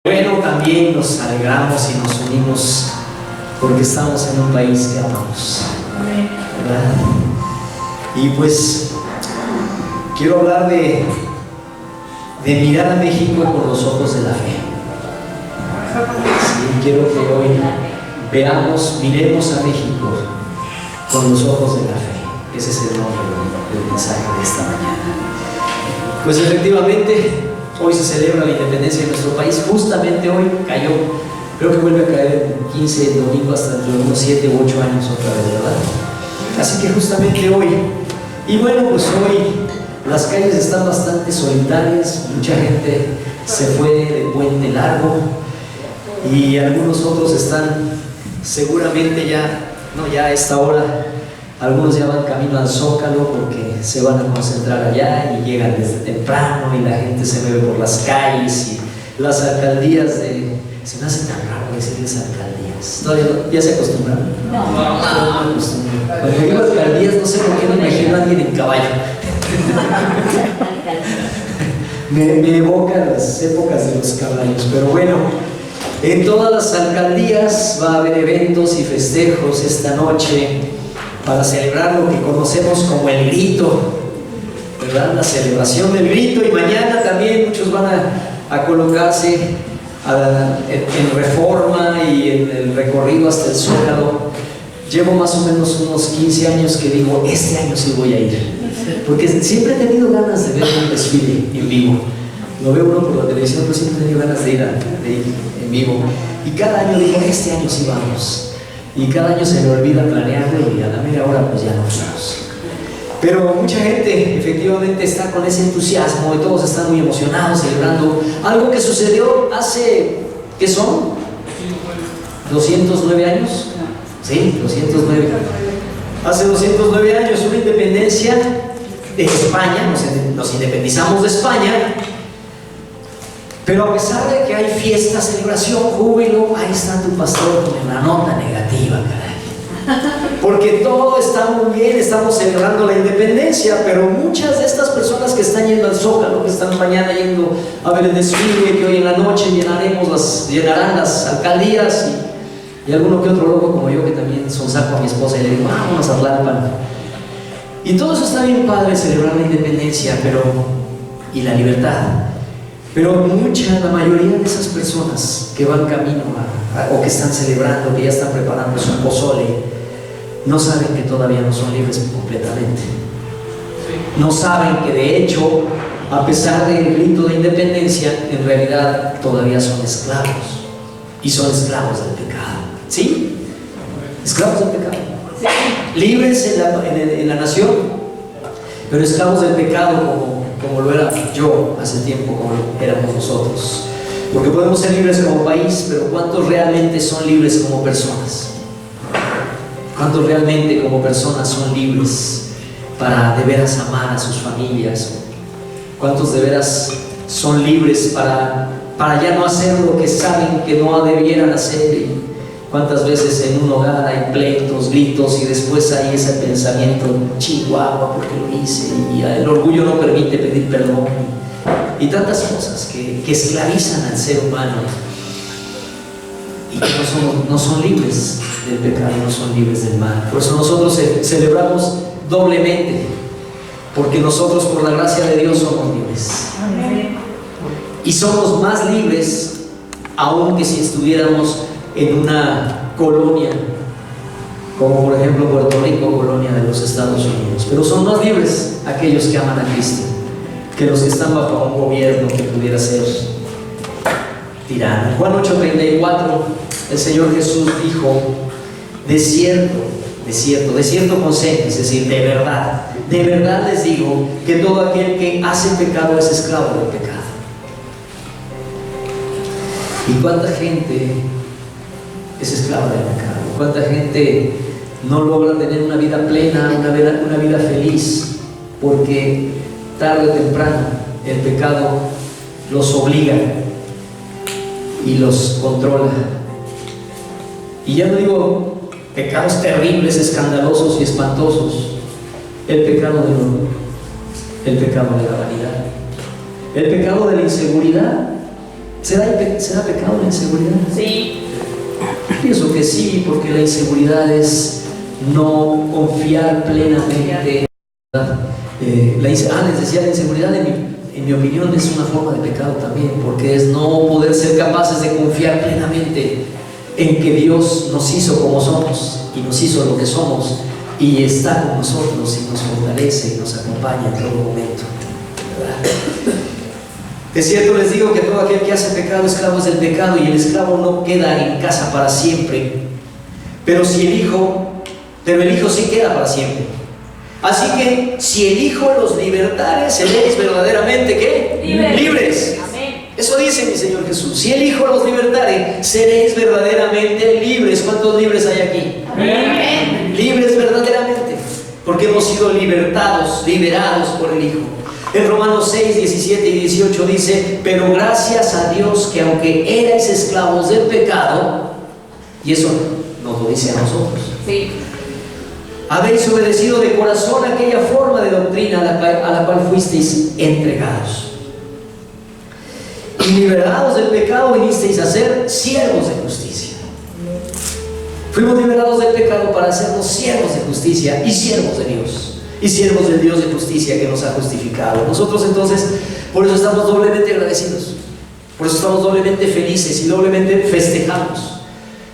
Bueno, también nos alegramos y nos unimos porque estamos en un país que amamos, ¿verdad? Y pues quiero hablar de mirar a México con los ojos de la fe. Sí, quiero que hoy miremos a México con los ojos de la fe. Ese es el nombre del mensaje de esta mañana. Pues efectivamente, hoy se celebra la independencia de nuestro país. Justamente hoy cayó, creo que vuelve a caer el 15 de domingo hasta dentro de unos 7 u 8 años otra vez, ¿verdad? Así que justamente hoy, y bueno, pues hoy las calles están bastante solitarias, mucha gente se fue de puente largo y algunos otros están seguramente ya a esta hora. Algunos ya van camino al Zócalo porque se van a concentrar allá y llegan desde temprano y la gente se mueve por las calles y las alcaldías se me hace tan raro decirles alcaldías. ¿Todavía ya se acostumbraron? No me acostumbro. Cuando digo alcaldías no sé por qué no me imagino a alguien en caballo. me evoca las épocas de los caballos, pero bueno, en todas las alcaldías va a haber eventos y festejos esta noche para celebrar lo que conocemos como el grito, ¿verdad? La celebración del grito. Y mañana también muchos van a colocarse en Reforma y en el recorrido hasta el Zócalo. Llevo más o menos unos 15 años que digo, este año sí voy a ir, porque siempre he tenido ganas de ver un desfile en vivo. Lo veo uno por la televisión, pero siempre he tenido ganas de ir en vivo. Y cada año digo, este año sí vamos. Y cada año se me olvida planearlo y a la media hora pues ya no vamos. Pero mucha gente efectivamente está con ese entusiasmo y todos están muy emocionados celebrando algo que sucedió hace, ¿qué son? 209 años. Sí, 209. Hace 209 años una independencia de España, nos independizamos de España. Pero a pesar de que hay fiesta, celebración, júbilo, ahí está tu pastor con la nota negativa, caray. Porque todo está muy bien, estamos celebrando la independencia, pero muchas de estas personas que están yendo al Zócalo, que están mañana yendo a ver el desfile, que hoy en la noche llenarán las alcaldías, y alguno que otro loco como yo que también sonsaco a mi esposa y le digo, vamos a Tlalpan. Y todo eso está bien padre, celebrar la independencia, y la libertad. Pero la mayoría de esas personas que van camino o que están celebrando, que ya están preparando su pozole, no saben que todavía no son libres completamente. No saben que de hecho, a pesar del grito de independencia, en realidad todavía son esclavos. Y son esclavos del pecado. ¿Sí? Esclavos del pecado. Libres en la nación, pero esclavos del pecado como lo era yo hace tiempo, como éramos nosotros. Porque podemos ser libres como país, pero ¿cuántos realmente son libres como personas? ¿Cuántos realmente como personas son libres para de veras amar a sus familias? ¿Cuántos de veras son libres para ya no hacer lo que saben que no debieran hacer? ¿Cuántas veces en un hogar hay pleitos, gritos y después hay ese pensamiento, chihuahua, porque lo hice? Y el orgullo no permite pedir perdón. Y tantas cosas que esclavizan al ser humano y que no son libres del pecado, no son libres del mal. Por eso nosotros celebramos doblemente, porque nosotros por la gracia de Dios somos libres. Y somos más libres aún que si estuviéramos en una colonia, como por ejemplo Puerto Rico, colonia de los Estados Unidos. Pero son más libres aquellos que aman a Cristo que los que están bajo un gobierno que pudiera ser tirano. Juan 8:34, el Señor Jesús dijo, de cierto con C, es decir, de verdad les digo que todo aquel que hace pecado es esclavo del pecado. ¿Y cuánta gente es esclava del pecado? ¿Cuánta gente no logra tener una vida plena, una vida feliz? Porque tarde o temprano el pecado los obliga y los controla. Y ya no digo pecados terribles, escandalosos y espantosos. El pecado del orgullo, el pecado de la vanidad, el pecado de la inseguridad, ¿Será pecado la inseguridad? Sí. Pienso que sí, porque la inseguridad es no confiar plenamente. Les decía, la inseguridad en mi opinión es una forma de pecado también, porque es no poder ser capaces de confiar plenamente en que Dios nos hizo como somos y nos hizo lo que somos y está con nosotros y nos fortalece y nos acompaña en todo momento, ¿verdad? Es cierto, les digo que todo aquel que hace pecado, esclavo es del pecado, y el esclavo no queda en casa para siempre, pero el hijo sí queda para siempre. Así que si el Hijo los libertare, seréis verdaderamente ¿qué? Libres. Amén. Eso dice mi Señor Jesús. Si el Hijo los libertare, seréis verdaderamente libres. ¿Cuántos libres hay aquí? Amén. Libres verdaderamente, porque hemos sido liberados por el Hijo. En Romanos 6, 17 y 18 dice: pero gracias a Dios que aunque erais esclavos del pecado, y eso nos lo dice a nosotros, Sí. habéis obedecido de corazón aquella forma de doctrina a la cual fuisteis entregados, y liberados del pecado vinisteis a ser siervos de justicia. Fuimos liberados del pecado para hacernos siervos de justicia y siervos de Dios, y siervos del Dios de justicia que nos ha justificado. Nosotros entonces, por eso estamos doblemente agradecidos, por eso estamos doblemente felices y doblemente festejamos.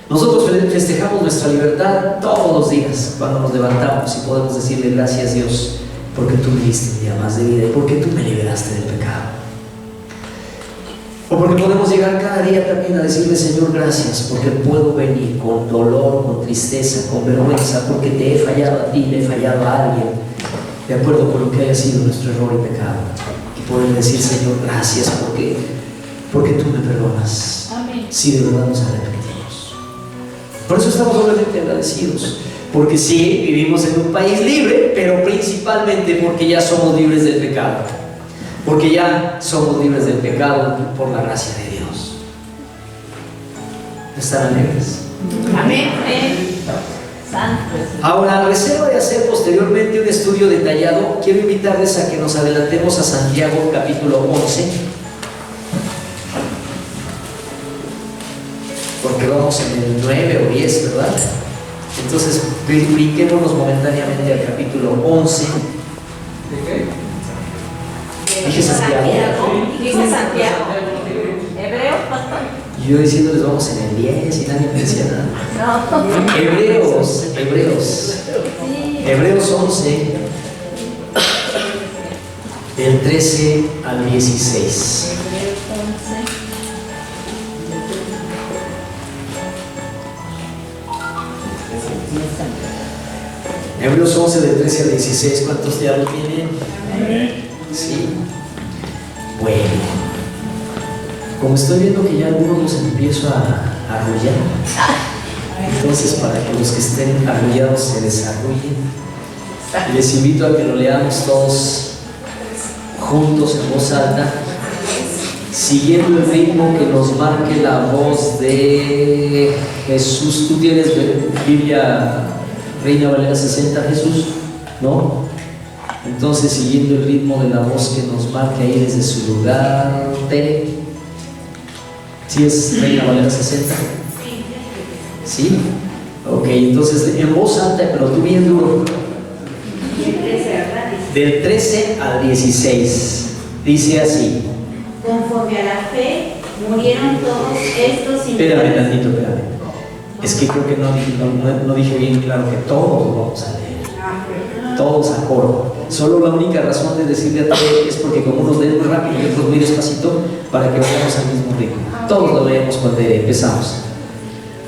Nosotros festejamos nuestra libertad todos los días cuando nos levantamos y podemos decirle: gracias Dios, porque tú me diste un día más de vida y porque tú me liberaste del pecado. O porque podemos llegar cada día también a decirle: Señor, gracias, porque puedo venir con dolor, con tristeza, con vergüenza, porque te he fallado a ti, le he fallado a alguien, de acuerdo con lo que haya sido nuestro error y pecado. Y poder decir: Señor, gracias, porque tú me perdonas. Amén. Si de verdad nos arrepentimos. Por eso estamos doblemente agradecidos, porque sí, vivimos en un país libre, pero principalmente porque ya somos libres del pecado, porque ya somos libres del pecado por la gracia de Dios. ¿Están alegres? Amén. Santo. Ahora, a reserva de hacer posteriormente un estudio detallado, quiero invitarles a que nos adelantemos a Santiago capítulo 11, porque vamos en el 9 o 10, ¿verdad? Entonces, brinquémonos momentáneamente al capítulo 11. Dije Santiago. Dice Santiago. Hebreo. Yo diciéndoles vamos en el 10 y nadie me decía nada. No. Hebreos 11, del 13 al 16. Hebreos 11 del 13 al 16, ¿cuántos ya lo tienen? Sí. Bueno, como estoy viendo que ya algunos los empiezo a arrullar, entonces para que los que estén arrullados se desarrollen, les invito a que lo leamos todos juntos en voz alta, siguiendo el ritmo que nos marque la voz de Jesús. ¿Tú tienes Biblia Reina Valera 60, Jesús? ¿No? Entonces, siguiendo el ritmo de la voz que nos marque ahí desde su lugar, Tere. ¿Sí es Reina Valera 60? ¿Sí? Ok, entonces en voz alta, pero tú bien duro. Del 13 al 16, dice así. Conforme a la fe, murieron todos estos sin... Espérame tantito, espérame. Es que creo que no dije bien claro que todos vamos a leer. Todos a coro. Solo la única razón de decirle a todos es porque como unos leen muy rápido y otros muy despacito, para que vayamos al mismo ritmo. Todos lo leemos cuando empezamos.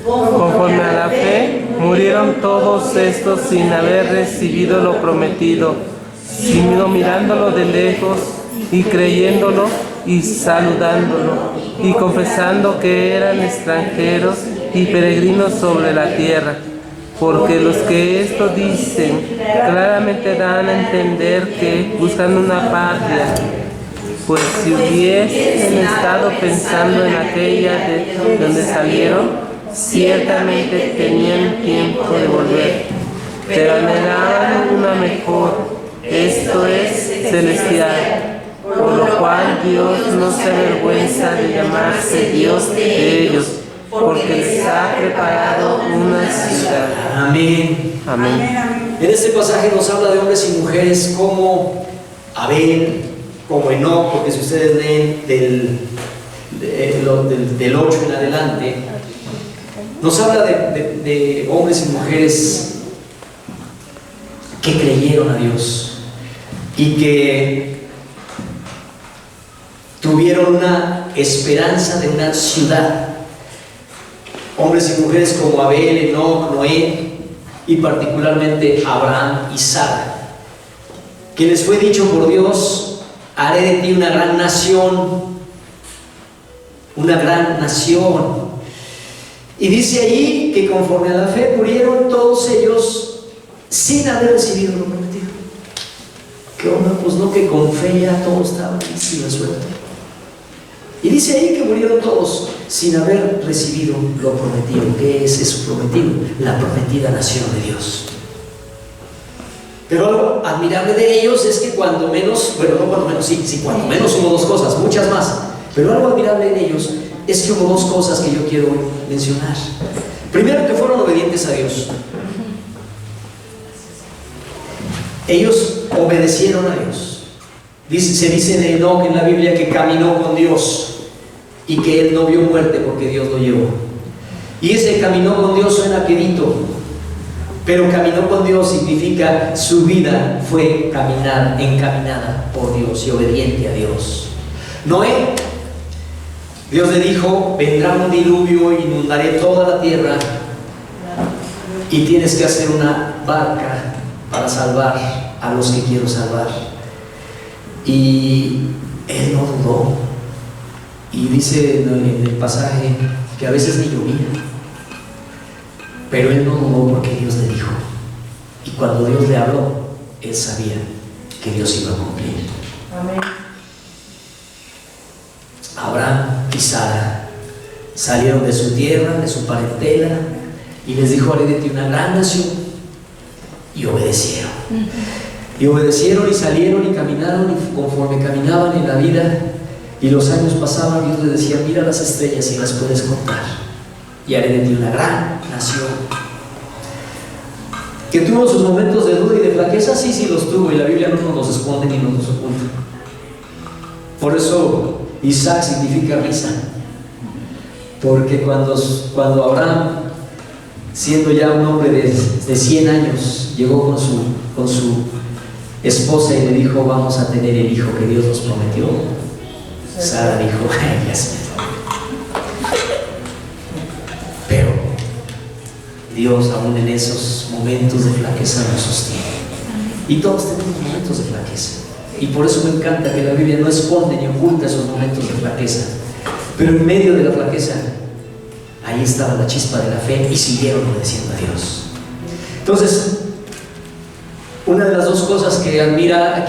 Conforme a la fe, murieron todos estos sin haber recibido lo prometido, sino mirándolo de lejos y creyéndolo y saludándolo y confesando que eran extranjeros y peregrinos sobre la tierra. Porque los que esto dicen claramente dan a entender que buscan una patria, pues si hubiesen estado pensando en aquella de donde salieron, ciertamente tenían tiempo de volver, pero anhelaban una mejor, esto es celestial. por lo cual Dios no se avergüenza de llamarse Dios de ellos, porque les ha preparado una ciudad. Amén. Amén. En este pasaje nos habla de hombres y mujeres como Abel, como Enoc, porque si ustedes leen del 8 en adelante, nos habla de hombres y mujeres que creyeron a Dios y que tuvieron una esperanza de una ciudad. Hombres y mujeres como Abel, Enoc, Noé y particularmente Abraham y Sara, que les fue dicho por Dios: haré de ti una gran nación, una gran nación. Y dice allí que conforme a la fe murieron todos ellos sin haber recibido lo prometido. ¿Qué onda? Pues no, que con fe ya todo estaba sin la suerte. Y dice ahí que murieron todos sin haber recibido lo prometido. ¿Qué es eso prometido? La prometida nación de Dios. Pero algo admirable de ellos es que cuando menos, bueno, no cuando menos, sí, cuando menos hubo dos cosas, muchas más. Pero algo admirable en ellos es que hubo dos cosas que yo quiero mencionar. Primero, que fueron obedientes a Dios. Ellos obedecieron a Dios. Se dice de Enoc en la Biblia que caminó con Dios y que él no vio muerte porque Dios lo llevó. Y ese caminó con Dios suena quedito, pero caminó con Dios significa su vida fue encaminada por Dios y obediente a Dios. Noé, Dios le dijo: vendrá un diluvio, inundaré toda la tierra y tienes que hacer una barca para salvar a los que quiero salvar. Y él no dudó, y dice en el pasaje que a veces ni llovía, pero él no dudó porque Dios le dijo, y cuando Dios le habló, él sabía que Dios iba a cumplir. Amén. Abraham y Sara salieron de su tierra, de su parentela, y les dijo: haré de ti una gran nación, y obedecieron. Y obedecieron y salieron y caminaron, y conforme caminaban en la vida y los años pasaban, Dios les decía: mira las estrellas y las puedes contar, y haré de ti una gran nación. Que tuvo sus momentos de duda y de flaqueza, sí los tuvo, y la Biblia no nos los esconde ni nos los oculta. Por eso Isaac significa risa, porque cuando Abraham, siendo ya un hombre de 100 años, llegó con su esposa y le dijo: vamos a tener el hijo que Dios nos prometió, Sara dijo: ay, ya se me fue. Pero Dios, aún en esos momentos de flaqueza, nos sostiene. Y todos tenemos momentos de flaqueza, y por eso me encanta que la Biblia no esconde ni oculta esos momentos de flaqueza. Pero en medio de la flaqueza, ahí estaba la chispa de la fe, y siguieron obedeciendo a Dios. Entonces, una de las dos cosas que admirar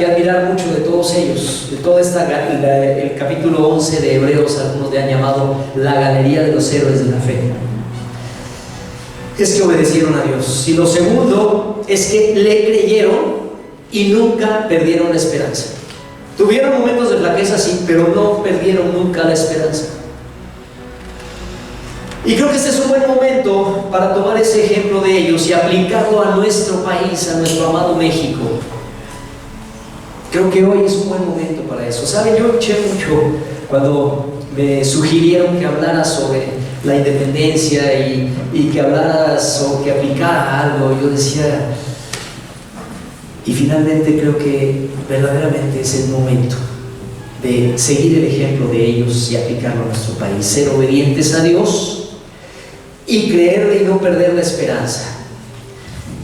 mucho de todos ellos, de toda el capítulo 11 de Hebreos, algunos le han llamado la galería de los héroes de la fe, es que obedecieron a Dios. Y lo segundo es que le creyeron y nunca perdieron la esperanza. Tuvieron momentos de flaqueza, sí, pero no perdieron nunca la esperanza. Y creo que este es un buen momento para tomar ese ejemplo de ellos y aplicarlo a nuestro país, a nuestro amado México. Creo que hoy es un buen momento para eso. ¿Saben? Yo escuché mucho cuando me sugirieron que hablara sobre la independencia y que hablara o que aplicara algo. Yo decía, y finalmente creo que verdaderamente es el momento de seguir el ejemplo de ellos y aplicarlo a nuestro país. Ser obedientes a Dios y creerle y no perder la esperanza,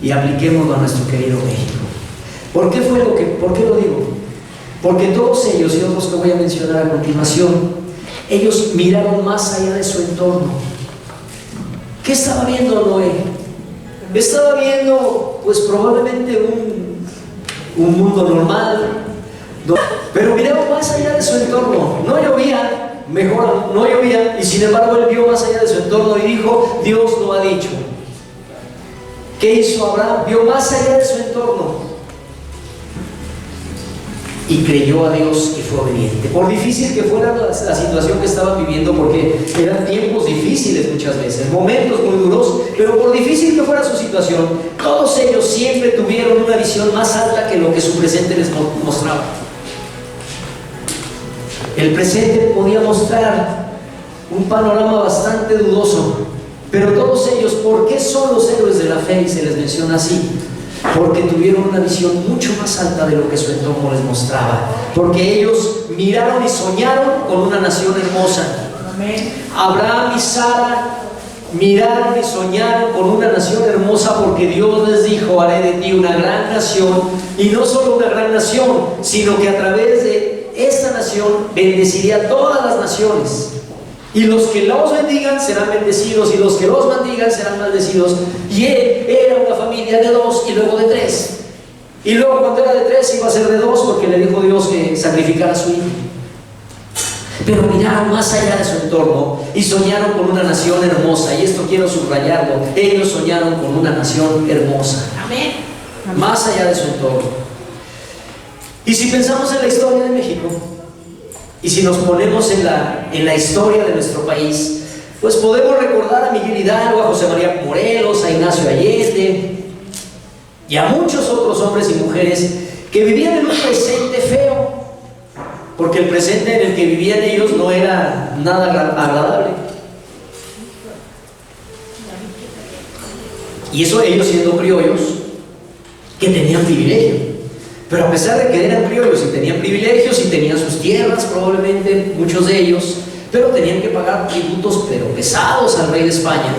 y apliquémoslo a nuestro querido México. ¿Por qué lo digo? Porque todos ellos y otros que voy a mencionar a continuación, ellos miraron más allá de su entorno. ¿Qué estaba viendo Noé? Estaba viendo, pues probablemente un mundo normal, pero miraron más allá de su entorno. No llovía, y sin embargo él vio más allá de su entorno y dijo: Dios lo ha dicho. ¿Qué hizo Abraham? Vio más allá de su entorno y creyó a Dios y fue obediente. Por difícil que fuera la situación que estaban viviendo, porque eran tiempos difíciles muchas veces, momentos muy duros, pero por difícil que fuera su situación, todos ellos siempre tuvieron una visión más alta que lo que su presente les mostraba. El presente podía mostrar un panorama bastante dudoso, pero todos ellos, ¿por qué son los héroes de la fe y se les menciona así? Porque tuvieron una visión mucho más alta de lo que su entorno les mostraba, porque ellos miraron y soñaron con una nación hermosa. Abraham y Sara miraron y soñaron con una nación hermosa, porque Dios les dijo: haré de ti una gran nación, y no solo una gran nación, sino que a través de esta nación bendeciré a todas las naciones. Y los que los bendigan serán bendecidos, y los que los maldigan serán maldecidos. Y él era una familia de 2 y luego de 3. Y luego, cuando era de 3, iba a ser de 2, porque le dijo Dios que sacrificara a su hijo. Pero miraron más allá de su entorno y soñaron con una nación hermosa. Y esto quiero subrayarlo: ellos soñaron con una nación hermosa. Amén. Más allá de su entorno. Y si pensamos en la historia de México, y si nos ponemos en la historia de nuestro país, pues podemos recordar a Miguel Hidalgo, a José María Morelos, a Ignacio Allende y a muchos otros hombres y mujeres que vivían en un presente feo, porque el presente en el que vivían ellos no era nada agradable. Y eso ellos siendo criollos, que tenían privilegio. Pero a pesar de que eran criollos y tenían privilegios y tenían sus tierras, probablemente muchos de ellos, pero tenían que pagar tributos pero pesados al rey de España.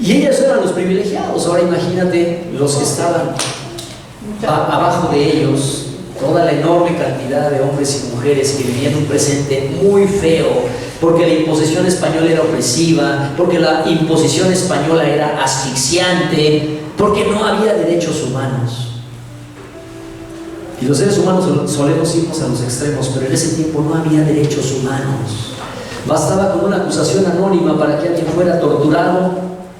Y ellos eran los privilegiados. Ahora imagínate los que estaban abajo de ellos, toda la enorme cantidad de hombres y mujeres que vivían un presente muy feo, porque la imposición española era opresiva, porque la imposición española era asfixiante, porque no había derechos humanos. Y los seres humanos solemos irnos a los extremos, pero en ese tiempo no había derechos humanos. Bastaba con una acusación anónima para que alguien fuera torturado,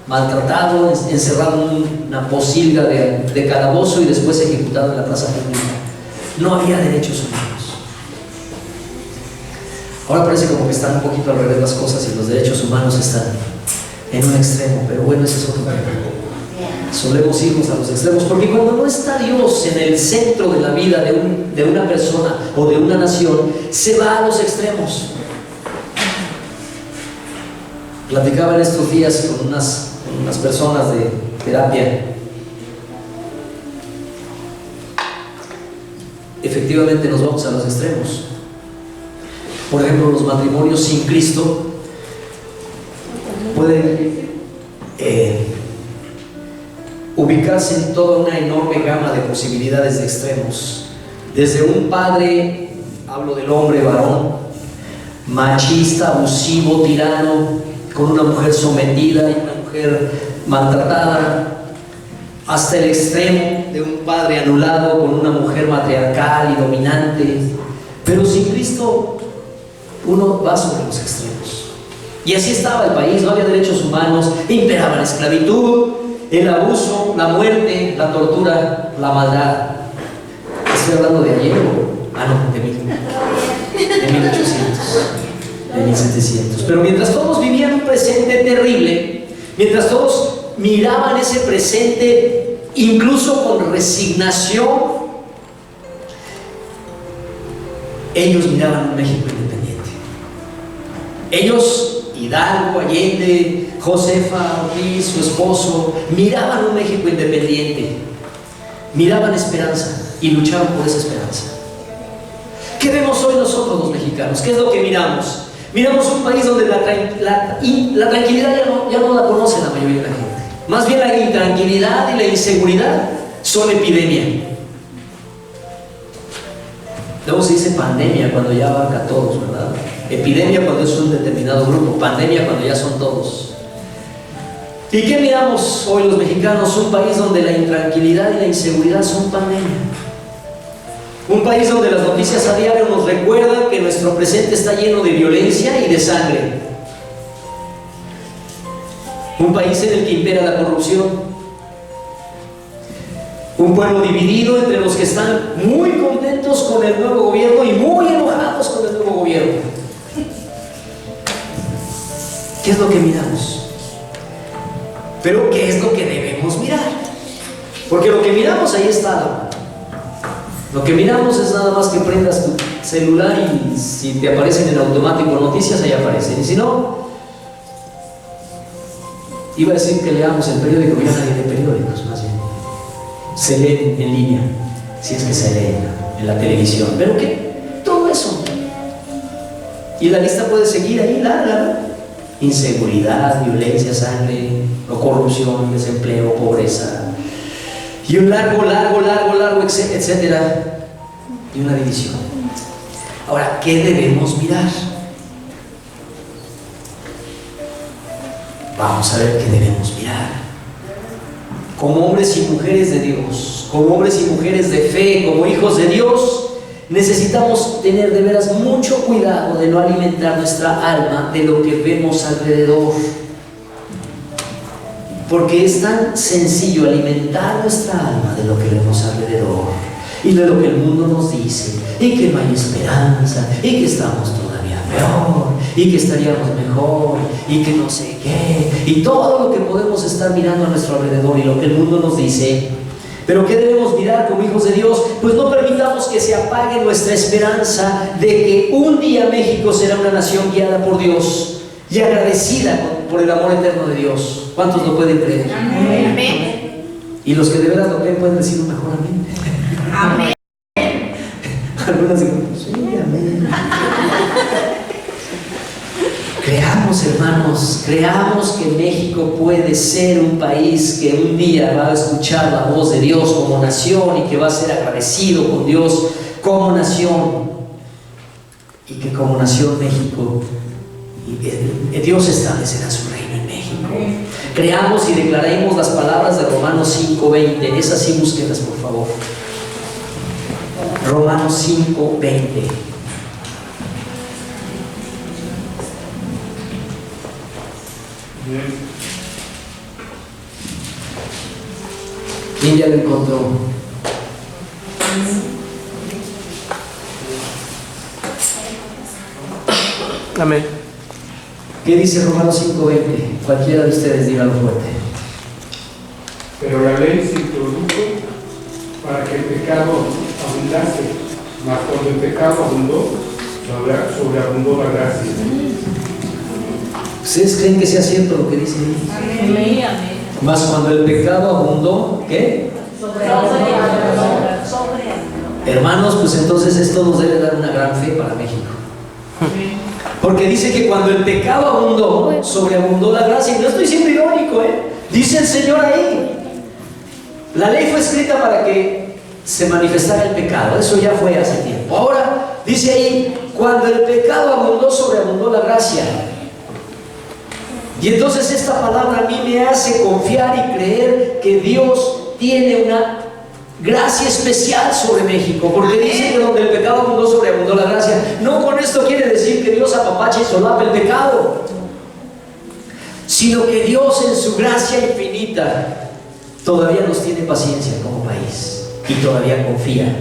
maltratado, encerrado en una posilga de calabozo y después ejecutado en la plaza pública. No había derechos humanos. Ahora parece como que están un poquito al revés las cosas y los derechos humanos están en un extremo, pero bueno, ese es otro tema. Solemos irnos a los extremos, porque cuando no está Dios en el centro de la vida de una persona o de una nación, se va a los extremos. Platicaba en estos días con unas personas de terapia. Efectivamente nos vamos a los extremos. Por ejemplo, los matrimonios sin Cristo pueden ubicarse en toda una enorme gama de posibilidades de extremos. Desde un padre, hablo del hombre varón, machista, abusivo, tirano, con una mujer sometida y una mujer maltratada, hasta el extremo de un padre anulado con una mujer matriarcal y dominante. Pero sin Cristo uno va sobre los extremos. Y así estaba el país, no había derechos humanos, imperaba la esclavitud, el abuso, la muerte, la tortura, la maldad. Estoy hablando de ayer, de 1800, de 1700. Pero mientras todos vivían un presente terrible, mientras todos miraban ese presente incluso con resignación, ellos miraban un México independiente. Ellos, Hidalgo, Allende, Josefa Ortiz, su esposo, miraban un México independiente, miraban esperanza y lucharon por esa esperanza. ¿Qué vemos hoy nosotros los mexicanos? ¿Qué es lo que miramos? Miramos un país donde la tranquilidad ya no la conoce la mayoría de la gente. Más bien la intranquilidad y la inseguridad son epidemia. Luego se dice pandemia cuando ya abarca a todos, ¿verdad? Epidemia cuando es un determinado grupo, pandemia cuando ya son todos. ¿Y qué miramos hoy los mexicanos? Un país donde la intranquilidad y la inseguridad son pandemia. Un país donde las noticias a diario nos recuerdan que nuestro presente está lleno de violencia y de sangre. Un país en el que impera la corrupción. Un pueblo dividido entre los que están muy contentos con el nuevo gobierno y muy enojados con el nuevo gobierno. ¿Qué es lo que miramos? Pero ¿qué es lo que debemos mirar? Porque lo que miramos ahí está. Lo que miramos es nada más que prendas tu celular y si te aparecen en automático noticias, ahí aparecen. Y si no, iba a decir que leamos el periódico, ya nadie lee periódicos, más bien. Se leen en línea, si es que se leen en la televisión. ¿Pero qué? Todo eso. Y la lista puede seguir ahí, larga. Inseguridad, violencia, sangre, corrupción, desempleo, pobreza. Y un largo, etcétera. Y una división. Ahora, ¿qué debemos mirar? Vamos a ver qué debemos mirar. Como hombres y mujeres de Dios, como hombres y mujeres de fe, como hijos de Dios, necesitamos tener de veras mucho cuidado de no alimentar nuestra alma de lo que vemos alrededor. Porque es tan sencillo alimentar nuestra alma de lo que vemos alrededor y de lo que el mundo nos dice, y que no hay esperanza, y que estamos todavía peor, y que estaríamos mejor, y que no sé qué, y todo lo que podemos estar mirando a nuestro alrededor y lo que el mundo nos dice. Pero ¿qué debemos mirar como hijos de Dios? Pues no permitamos que se apague nuestra esperanza de que un día México será una nación guiada por Dios y agradecida por el amor eterno de Dios. ¿Cuántos lo pueden creer? Amén. Y los que de verdad lo creen pueden decir un mejor amén. Amén. Algunas dicen, sí, amén. Creamos, hermanos, creamos que México puede ser un país que un día va a escuchar la voz de Dios como nación y que va a ser agradecido con Dios como nación, y que como nación México, Dios establecerá su reino en México. Creamos y declaremos las palabras de Romanos 5:20. Esas sí, búsquenlas por favor. Romanos 5:20. ¿Quién ya lo encontró? Amén. ¿Qué dice Romanos 5:20? Cualquiera de ustedes dígalo fuerte. Pero la ley se introdujo para que el pecado abundase, mas cuando el pecado abundó, sobreabundó la gracia. ¿Ustedes creen que sea cierto lo que dice ahí? Amén. Más cuando el pecado abundó, ¿qué? Hermanos, pues entonces esto nos debe dar una gran fe para México. Porque dice que cuando el pecado abundó, sobreabundó la gracia. Y no estoy siendo irónico, dice el Señor ahí. La ley fue escrita para que se manifestara el pecado. Eso ya fue hace tiempo. Ahora dice ahí, cuando el pecado abundó, sobreabundó la gracia. Y entonces esta palabra a mí me hace confiar y creer que Dios tiene una gracia especial sobre México, porque dice que donde el pecado abundó, sobreabundó la gracia. No con esto quiere decir que Dios apapache y solapa el pecado, sino que Dios en su gracia infinita todavía nos tiene paciencia como país y todavía confía,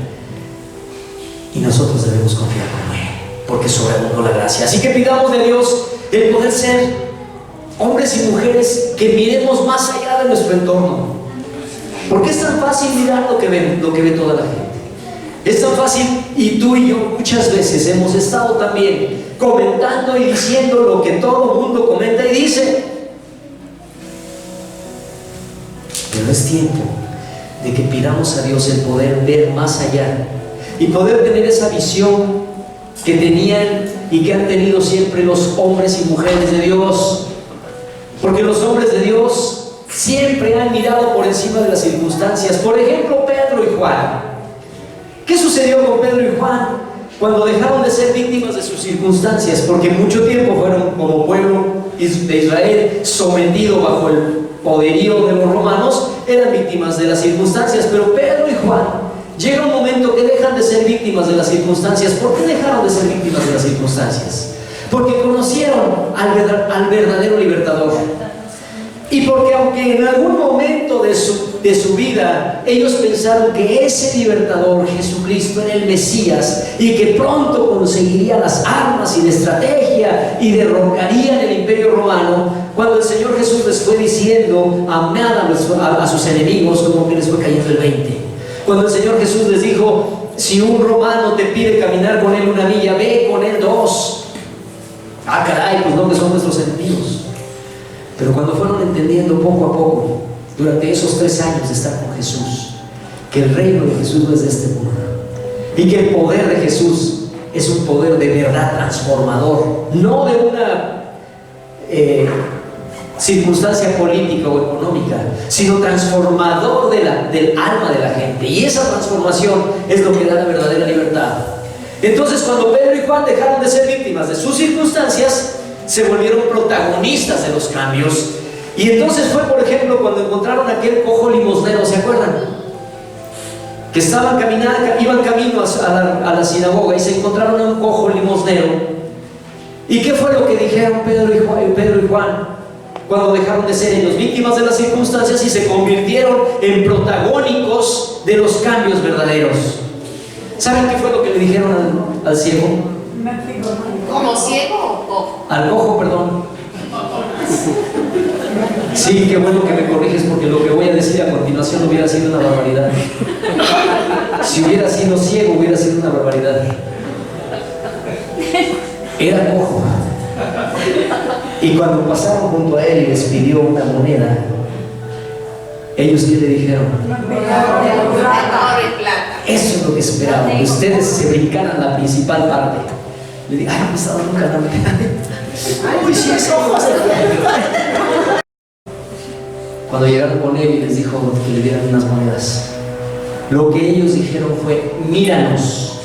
y nosotros debemos confiar como Él, porque sobreabundó la gracia. Así que pidamos de Dios el poder ser hombres y mujeres que miremos más allá de nuestro entorno. Porque es tan fácil mirar lo que ve toda la gente. Es tan fácil, y tú y yo muchas veces hemos estado también comentando y diciendo lo que todo el mundo comenta y dice. Pero es tiempo de que pidamos a Dios el poder ver más allá y poder tener esa visión que tenían y que han tenido siempre los hombres y mujeres de Dios. Porque los hombres de Dios siempre han mirado por encima de las circunstancias. Por ejemplo, Pedro y Juan. ¿Qué sucedió con Pedro y Juan cuando dejaron de ser víctimas de sus circunstancias? Porque mucho tiempo fueron como pueblo de Israel sometido bajo el poderío de los romanos, eran víctimas de las circunstancias. Pero Pedro y Juan llega un momento que dejan de ser víctimas de las circunstancias. ¿Por qué dejaron de ser víctimas de las circunstancias? Porque conocieron al verdadero libertador. Y porque aunque en algún momento de su vida ellos pensaron que ese libertador, Jesucristo, era el Mesías y que pronto conseguiría las armas y la estrategia y derrocarían el imperio romano, cuando el Señor Jesús les fue diciendo amad a sus enemigos, como que les fue cayendo el 20. Cuando el Señor Jesús les dijo, si un romano te pide caminar con él 1 milla, ve con él 2. Ah, caray, pues no, que son nuestros enemigos. Pero cuando fueron entendiendo poco a poco, durante esos 3 años de estar con Jesús, que el reino de Jesús no es de este mundo y que el poder de Jesús es un poder de verdad transformador, no de una circunstancia política o económica, sino transformador del alma de la gente. Y esa transformación es lo que da la verdadera libertad. Entonces, cuando Pedro y Juan dejaron de ser víctimas de sus circunstancias, se volvieron protagonistas de los cambios. Y entonces fue, por ejemplo, cuando encontraron aquel cojo limosnero, ¿se acuerdan? Que estaban caminando, iban camino a la sinagoga y se encontraron a un cojo limosnero. ¿Y qué fue lo que dijeron Pedro y Juan? Cuando dejaron de ser ellos víctimas de las circunstancias y se convirtieron en protagónicos de los cambios verdaderos. ¿Saben qué fue lo que le dijeron al ciego? ¿Como ciego o cojo? Al cojo, perdón. Sí, qué bueno que me corriges, porque lo que voy a decir a continuación hubiera sido una barbaridad. Si hubiera sido ciego, hubiera sido una barbaridad. Era cojo. Y cuando pasaron junto a él y les pidió una moneda, ¿ellos qué le dijeron? Oro y plata. Eso es lo que esperaban, que ustedes se brincaran la principal parte. Le dije, ay, no me está dando nunca la moneda. Ay, sí, es ojos. Cuando llegaron con él y les dijo que le dieran unas monedas, lo que ellos dijeron fue, míranos.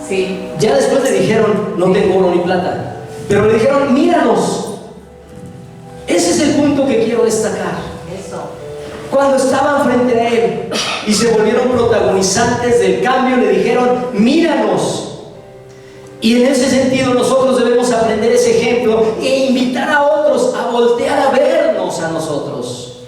Sí. Ya después le dijeron, no tengo oro ni plata, pero le dijeron, míranos. Ese es el punto que quiero destacar. Eso. Cuando estaban frente a él y se volvieron protagonizantes del cambio, le dijeron, míranos. Y en ese sentido nosotros debemos aprender ese ejemplo e invitar a otros a voltear a vernos a nosotros,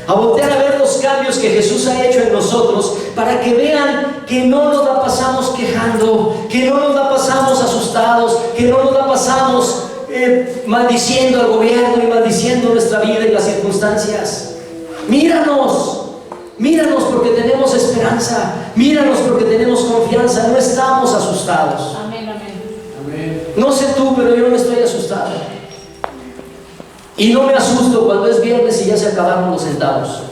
a voltear a ver los cambios que Jesús ha hecho en nosotros, para que vean que no nos la pasamos quejando, que no nos la pasamos asustados, que no nos la pasamos maldiciendo al gobierno y maldiciendo nuestra vida y las circunstancias. Míranos, míranos porque tenemos esperanza, míranos porque tenemos confianza, no estamos asustados. Amén, amén. Amén. No sé tú, pero yo no estoy asustado. Y no me asusto cuando es viernes y ya se acabaron los centavos.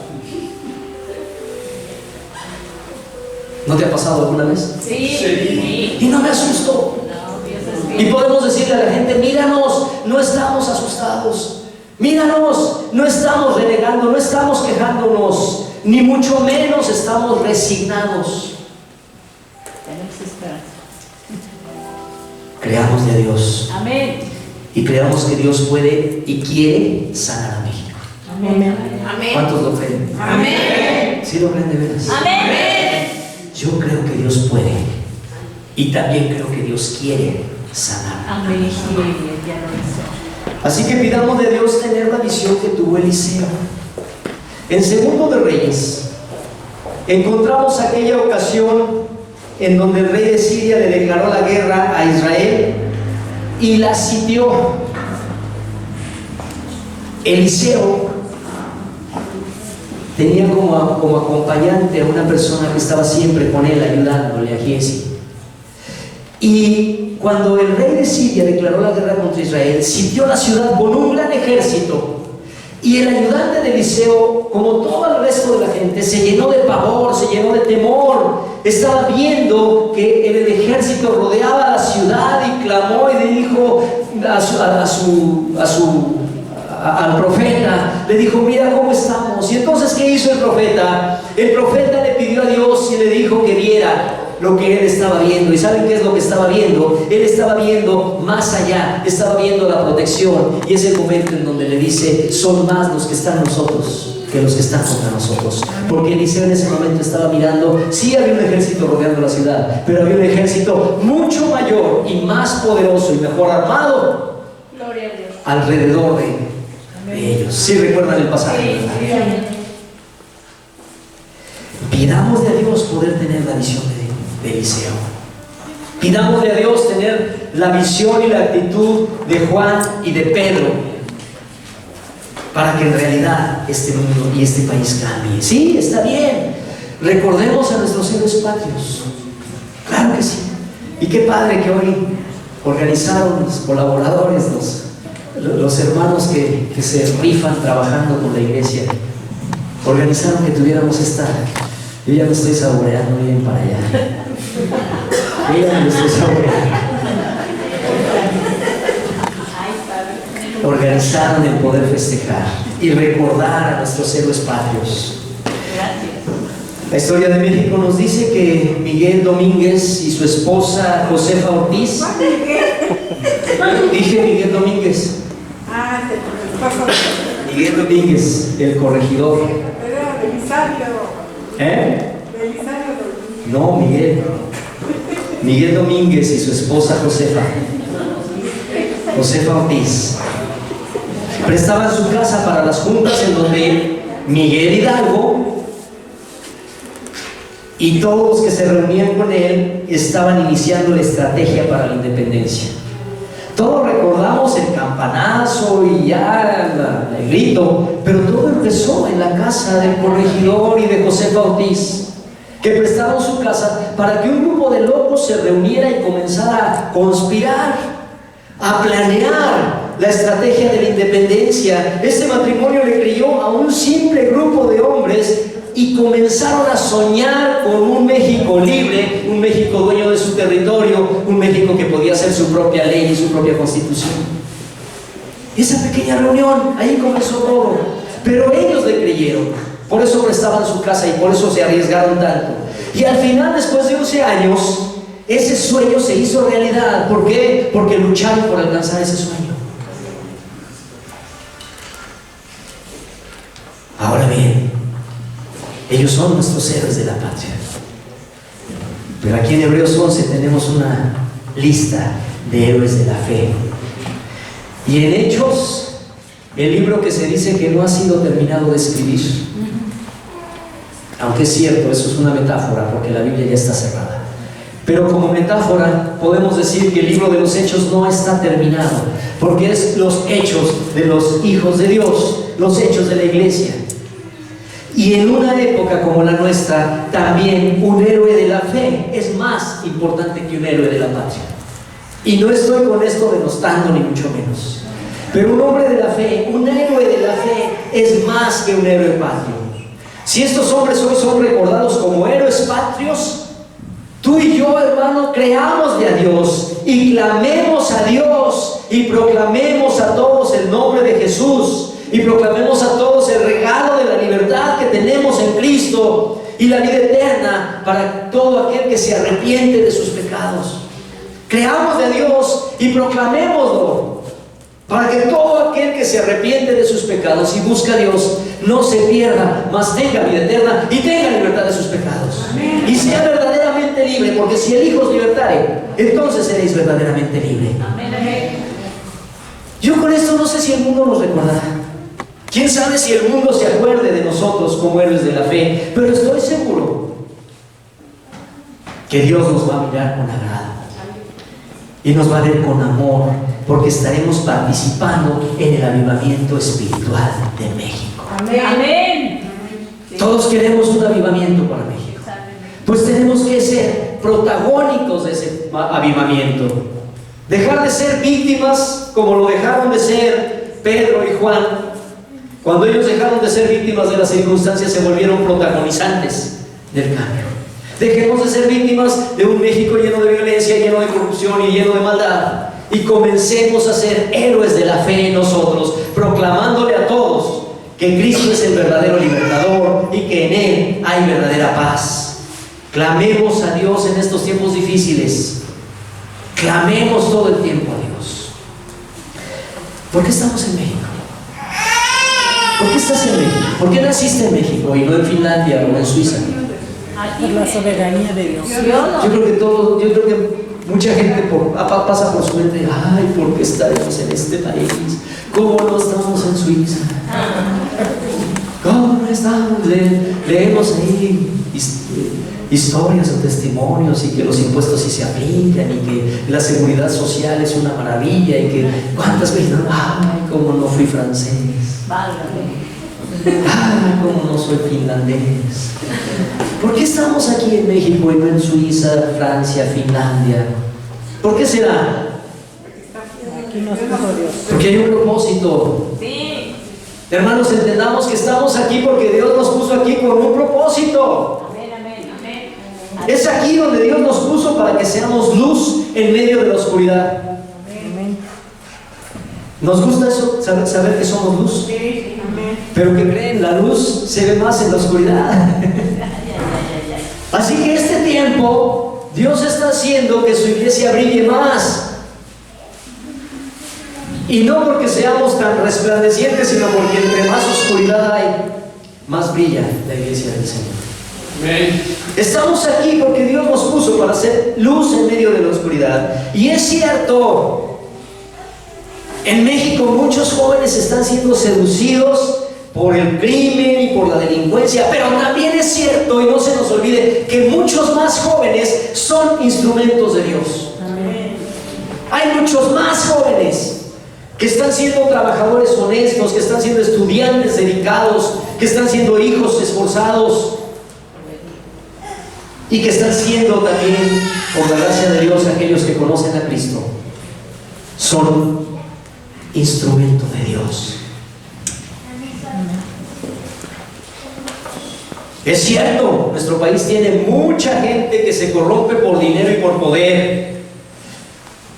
¿No te ha pasado alguna vez? Sí. Y no me asusto. No, Dios es Y bien. podemos decirle a la gente, míranos, no estamos asustados. Míranos, no estamos renegando, no estamos quejándonos, ni mucho menos estamos resignados. Tenemos esperanza. Creámosle a Dios Amén. y creamos que Dios puede y quiere sanar a México. Amén. Amén. ¿Cuántos lo creen? Amén. ¿Sí lo creen de veras? Amén. Yo creo que Dios puede y también creo que Dios quiere sanar. Amén. Sí, ya lo hizo. Así que pidamos de Dios tener la visión que tuvo Eliseo. En Segundo de Reyes encontramos aquella ocasión en donde el rey de Siria le declaró la guerra a Israel y la sitió. Eliseo tenía como acompañante a una persona que estaba siempre con él, ayudándole, a Giesi. Y cuando el rey de Siria declaró la guerra contra Israel, sitió la ciudad con un gran ejército. Y el ayudante de Eliseo, como todo el resto de la gente, se llenó de pavor, se llenó de temor. Estaba viendo que el ejército rodeaba la ciudad y clamó y le dijo al profeta, le dijo, mira cómo estamos. Y entonces, ¿qué hizo el profeta? El profeta le pidió a Dios y le dijo que viera lo que él estaba viendo. ¿Y saben qué es lo que estaba viendo? Él estaba viendo más allá, estaba viendo la protección. Y es el momento en donde le dice, son más los que están en nosotros que los que están contra nosotros. Porque Eliseo en ese momento estaba mirando, sí había un ejército rodeando la ciudad, pero había un ejército mucho mayor y más poderoso y mejor armado Gloria a Dios. alrededor de ellos. ellos. ¿Sí recuerdan el pasaje? Pidámosle a Dios poder tener la visión de Eliseo. Pidámosle a Dios tener la visión y la actitud de Juan y de Pedro, para que en realidad este mundo y este país cambie. Sí, está bien. Recordemos a nuestros héroes patrios. Claro que sí. Y qué padre que hoy organizaron los colaboradores, los hermanos que se rifan trabajando con la iglesia. Organizaron que tuviéramos esta. Yo ya me estoy saboreando, miren para allá. Yo ya me estoy saboreando. Organizaron el poder festejar y recordar a nuestros héroes patrios. La historia de México nos dice que Miguel Domínguez y su esposa Josefa Ortiz. Dije Miguel Domínguez. Miguel Domínguez, el corregidor. No, Miguel. Miguel Domínguez y su esposa Josefa Ortiz prestaban su casa para las juntas en donde Miguel Hidalgo y todos los que se reunían con él estaban iniciando la estrategia para la independencia. Todos recordamos el campanazo y ya el grito, pero todo empezó en la casa del corregidor y de Josefa Ortiz, que prestaron su casa para que un grupo de locos se reuniera y comenzara a conspirar, a planear la estrategia de la independencia. Este matrimonio le creyó a un simple grupo de hombres y comenzaron a soñar con un México libre, un México dueño de su territorio, un México que podía hacer su propia ley y su propia constitución. Esa pequeña reunión, ahí comenzó todo. Pero ellos le creyeron, por eso prestaban su casa y por eso se arriesgaron tanto. Y al final, después de 11 años, ese sueño se hizo realidad. ¿Por qué? Porque lucharon por alcanzar ese sueño. Ahora bien, ellos son nuestros héroes de la patria. Pero aquí en Hebreos 11 tenemos una lista de héroes de la fe. Y en Hechos, el libro que se dice que no ha sido terminado de escribir, aunque es cierto, eso es una metáfora porque la Biblia ya está cerrada, pero como metáfora podemos decir que el libro de los Hechos no está terminado, porque es los hechos de los hijos de Dios, los hechos de la iglesia. Y en una época como la nuestra, también un héroe de la fe es más importante que un héroe de la patria. Y no estoy con esto denostando ni mucho menos, pero un hombre de la fe, un héroe de la fe es más que un héroe patrio. Si estos hombres hoy son recordados como héroes patrios, tú y yo, hermano, creámosle a Dios y clamemos a Dios y proclamemos a todos el nombre de Jesús y proclamemos a todos el regalo de la libertad que tenemos en Cristo y la vida eterna para todo aquel que se arrepiente de sus pecados. Creámosle a Dios y proclamémoslo para que todo aquel que se arrepiente de sus pecados y busca a Dios no se pierda, mas tenga vida eterna y tenga libertad de sus pecados. Amén. Y sea verdaderamente libre, porque si el Hijo os libertare, entonces seréis verdaderamente libre. Amén. Yo con esto no sé si el mundo nos recordará. Quién sabe si el mundo se acuerde de nosotros como héroes de la fe, pero estoy seguro que Dios nos va a mirar con agrado y nos va a ver con amor, porque estaremos participando en el avivamiento espiritual de México. Amén. Amén. Todos queremos un avivamiento para México. Pues tenemos que ser protagónicos de ese avivamiento. Dejar de ser víctimas como lo dejaron de ser Pedro y Juan. Cuando ellos dejaron de ser víctimas de las circunstancias, se volvieron protagonizantes del cambio. Dejemos de ser víctimas de un México lleno de violencia, lleno de corrupción y lleno de maldad, y comencemos a ser héroes de la fe nosotros, proclamándole a todos que Cristo es el verdadero libertador y que en Él hay verdadera paz. Clamemos a Dios en estos tiempos difíciles. Clamemos todo el tiempo a Dios. ¿Por qué estamos en México? ¿Por qué estás en México? ¿Por qué naciste en México y no en Finlandia o en Suiza? Por la soberanía de Dios. Yo creo que mucha gente pasa por su mente, ay, ¿por qué estaremos en este país? ¿Cómo no estamos en Suiza? leemos ahí historias o testimonios y que los impuestos sí se aplican y que la seguridad social es una maravilla y que cuántas veces, ay, cómo no fui francés, ay, cómo no soy finlandés. ¿Por qué estamos aquí en México y no en Suiza, Francia, Finlandia? ¿Por qué será? Aquí nos puso Dios. Porque hay un propósito. Sí. Hermanos, entendamos que estamos aquí porque Dios nos puso aquí con un propósito. Amén, amén, amén. Es aquí donde Dios nos puso para que seamos luz en medio de la oscuridad. Amén. ¿Nos gusta eso? Saber que somos luz. Pero que creen, la luz se ve más en la oscuridad. Así que este tiempo Dios está haciendo que su iglesia brille más. Y no porque seamos tan resplandecientes, sino porque entre más oscuridad hay, más brilla la iglesia del Señor. Amén. Estamos aquí porque Dios nos puso para hacer luz en medio de la oscuridad. Y es cierto, en México muchos jóvenes están siendo seducidos por el crimen y por la delincuencia, pero también es cierto, y no se nos olvide, que muchos más jóvenes son instrumentos de Dios. Amén. Hay muchos más jóvenes que están siendo trabajadores honestos, que están siendo estudiantes dedicados, que están siendo hijos esforzados y que están siendo también, por la gracia de Dios, aquellos que conocen a Cristo. Son instrumento de Dios. Es cierto, nuestro país tiene mucha gente que se corrompe por dinero y por poder,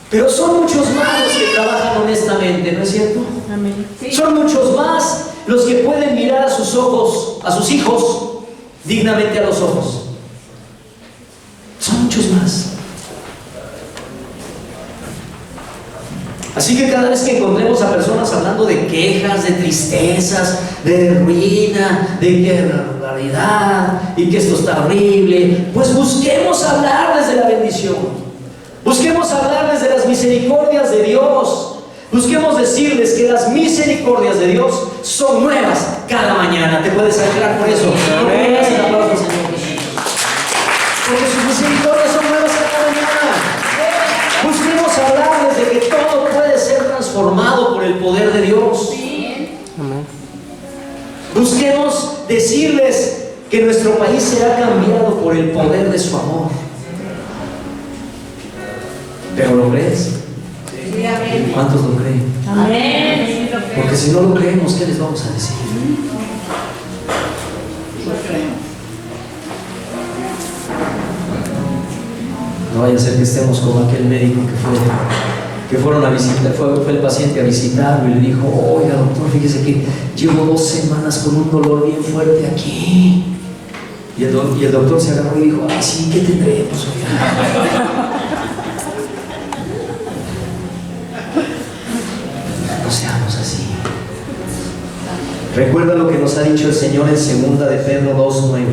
pero son muchos más los que trabajan honestamente, ¿no es cierto? Amén. Son muchos más los que pueden mirar a sus ojos, a sus hijos, dignamente a los ojos. Son muchos más. Así que cada vez que encontremos a personas hablando de quejas, de tristezas, de ruina, de que barbaridad y que esto está horrible, pues busquemos hablarles de la bendición. Busquemos hablarles de las misericordias de Dios. Busquemos decirles que las misericordias de Dios son nuevas cada mañana. Te puedes alegrar por eso. Amén. Porque sus misericordias son nuevas cada mañana. Busquemos hablarles de que todo puede ser transformado por el poder de Dios. Amén. Busquemos decirles que nuestro país será cambiado por el poder de su amor. ¿Pero lo crees? Sí, amén. ¿Cuántos lo creen? Amén. Porque si no lo creemos, ¿qué les vamos a decir? No vaya a ser que estemos como aquel médico que fueron a visitar, fue el paciente a visitarlo y le dijo: oiga doctor, fíjese que llevo 2 semanas con un dolor bien fuerte aquí. Y el doctor se agarró y dijo: ay sí, ¿qué tendremos? Oiga? No seamos así. Recuerda lo que nos ha dicho el Señor en 2 de Pedro 2:9.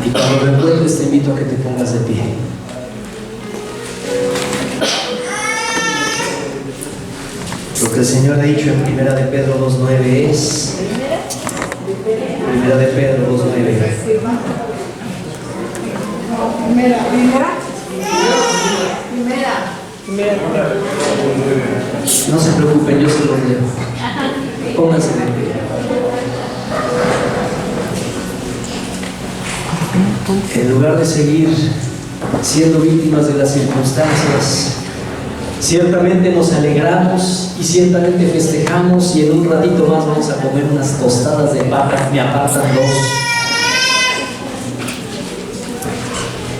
Y cuando lo encuentres te invito a que te pongas de pie. Lo que el Señor ha dicho en 1 de Pedro 2:9 es 1 de Pedro 2:9. No se preocupen, yo se los leo. Pónganse de pie. En lugar de seguir siendo víctimas de las circunstancias, ciertamente nos alegramos y ciertamente festejamos, y en un ratito más vamos a comer unas tostadas de papa. Me apartan 2.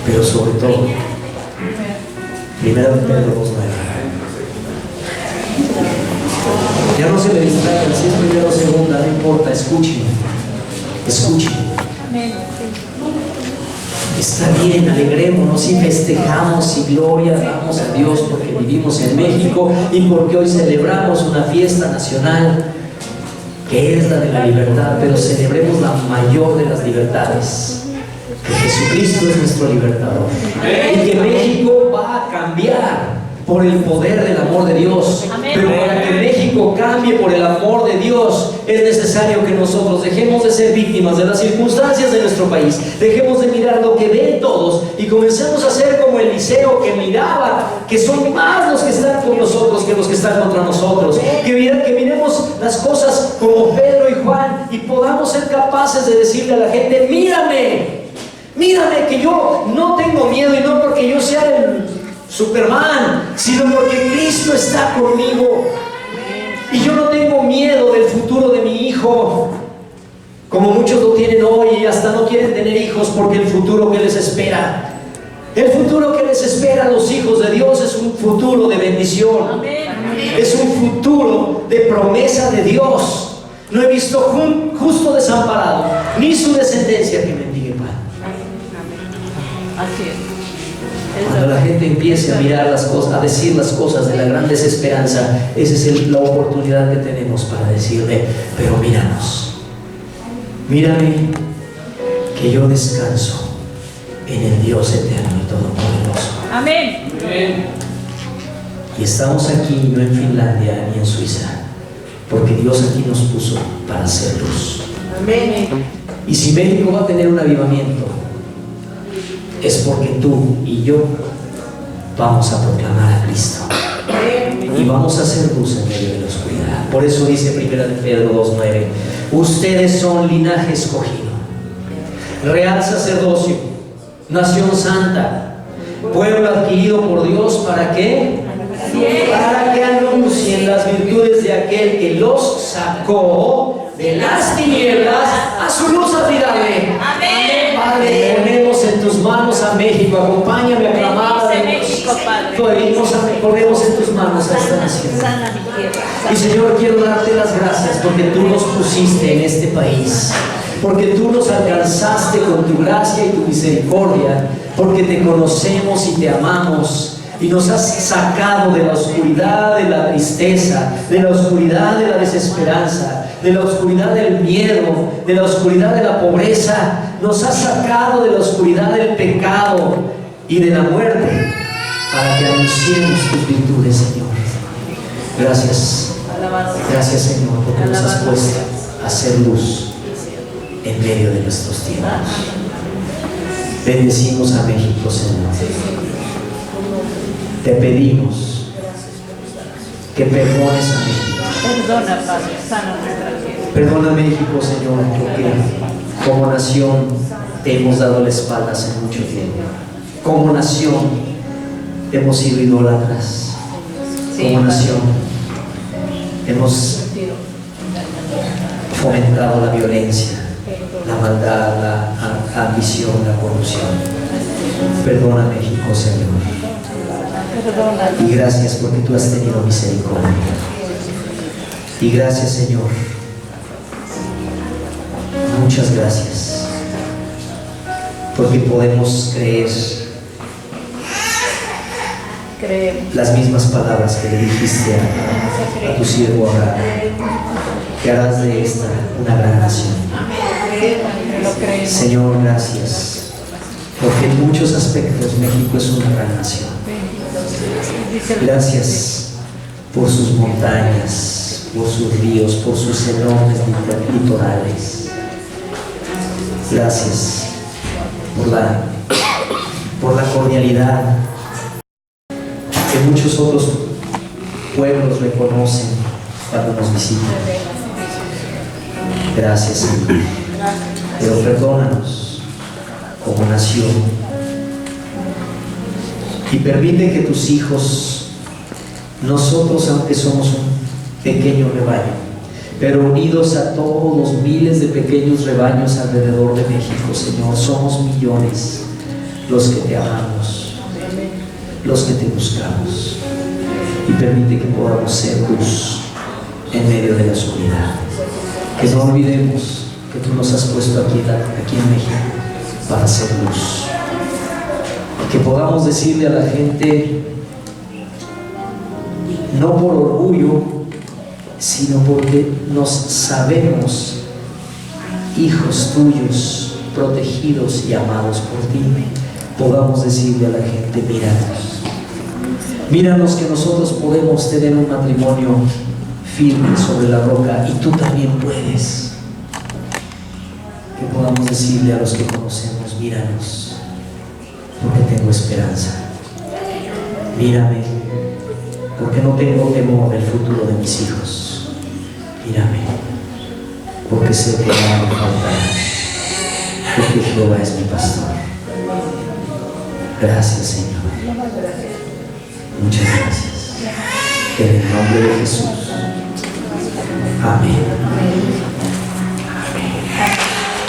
Pero sobre todo, 1 de Pedro 2:9. Ya no se me distraigan, si es primero o segunda, no importa, escuchen. Escuchen. Está bien, alegrémonos y festejamos y gloria damos a Dios porque vivimos en México y porque hoy celebramos una fiesta nacional que es la de la libertad, pero celebremos la mayor de las libertades, que Jesucristo es nuestro libertador y que México va a cambiar por el poder del amor de Dios. Amén. Pero para que México cambie por el amor de Dios, es necesario que nosotros dejemos de ser víctimas de las circunstancias de nuestro país. Dejemos de mirar lo que ven todos y comencemos a ser como Eliseo, que miraba que son más los que están con nosotros que los que están contra nosotros. Que miremos las cosas como Pedro y Juan y podamos ser capaces de decirle a la gente: mírame, mírame, que yo no tengo miedo, y no porque yo sea el Superman, sino porque Cristo está conmigo. Y yo no tengo miedo del futuro de mi hijo, como muchos lo tienen hoy y hasta no quieren tener hijos porque el futuro que les espera, el futuro que les espera a los hijos de Dios es un futuro de bendición. Es un futuro de promesa de Dios. No he visto justo desamparado, ni su descendencia que mendigue pan. Así es. Cuando la gente empiece a mirar las cosas, a decir las cosas de la gran desesperanza, esa es la oportunidad que tenemos para decirle: pero míranos, mírame, que yo descanso en el Dios eterno y todopoderoso. Amén. Y estamos aquí no en Finlandia ni en Suiza, porque Dios aquí nos puso para hacer luz. Amén. Y si México va a tener un avivamiento, es porque tú y yo vamos a proclamar a Cristo y vamos a hacer luz en medio de la oscuridad. Por eso dice 1 Pedro 2:9: ustedes son linaje escogido, real sacerdocio, nación santa, pueblo adquirido por Dios. ¿Para qué? Para que anuncien las virtudes de aquel que los sacó de las tinieblas a su luz admirable. Amén. Padre, ponemos en tus manos a México. Acompáñame a clamar. México, Padre. Ponemos en tus manos a esta nación. Sana mi tierra. Y Señor, quiero darte las gracias porque tú nos pusiste en este país, porque tú nos alcanzaste con tu gracia y tu misericordia, porque te conocemos y te amamos. Y nos has sacado de la oscuridad de la tristeza, de la oscuridad de la desesperanza, de la oscuridad del miedo, de la oscuridad de la pobreza. Nos has sacado de la oscuridad del pecado y de la muerte, para que anunciemos tus virtudes, Señor. Gracias. Gracias, Señor, porque nos has puesto a hacer luz en medio de nuestros tiempos. Bendecimos a México, Señor. Te pedimos que perdones a México. Perdona, Padre, sana nuestra tierra. Perdona a México, Señor, porque como nación te hemos dado la espalda hace mucho tiempo. Como nación hemos sido idólatras. Como nación hemos fomentado la violencia, la maldad, la ambición, la corrupción. Perdona a México, Señor. Y gracias porque tú has tenido misericordia. Y gracias, Señor. Muchas gracias. Porque podemos creer las mismas palabras que le dijiste a tu siervo Abraham, que harás de esta una gran nación. Señor, gracias. Porque en muchos aspectos México es una gran nación. Gracias por sus montañas, por sus ríos, por sus enormes litorales. Gracias por la cordialidad que muchos otros pueblos reconocen cuando nos visitan. Gracias, Señor. Pero perdónanos como nación. Y permite que tus hijos, nosotros, aunque somos un pequeño rebaño, pero unidos a todos los miles de pequeños rebaños alrededor de México, Señor, somos millones los que te amamos, los que te buscamos. Y permite que podamos ser luz en medio de la oscuridad. Que no olvidemos que tú nos has puesto aquí en México para hacer luz. Que podamos decirle a la gente, no por orgullo, sino porque nos sabemos hijos tuyos, protegidos y amados por ti, podamos decirle a la gente: míranos, Míranos que nosotros podemos tener un matrimonio firme sobre la roca y tú también puedes. Que podamos decirle a los que conocemos, míranos, porque tengo esperanza. Mírame, porque no tengo temor del futuro de mis hijos. Mírame, porque sé que nada me faltará, porque Jehová es mi pastor. Gracias, Señor. Muchas gracias. En el nombre de Jesús. Amén.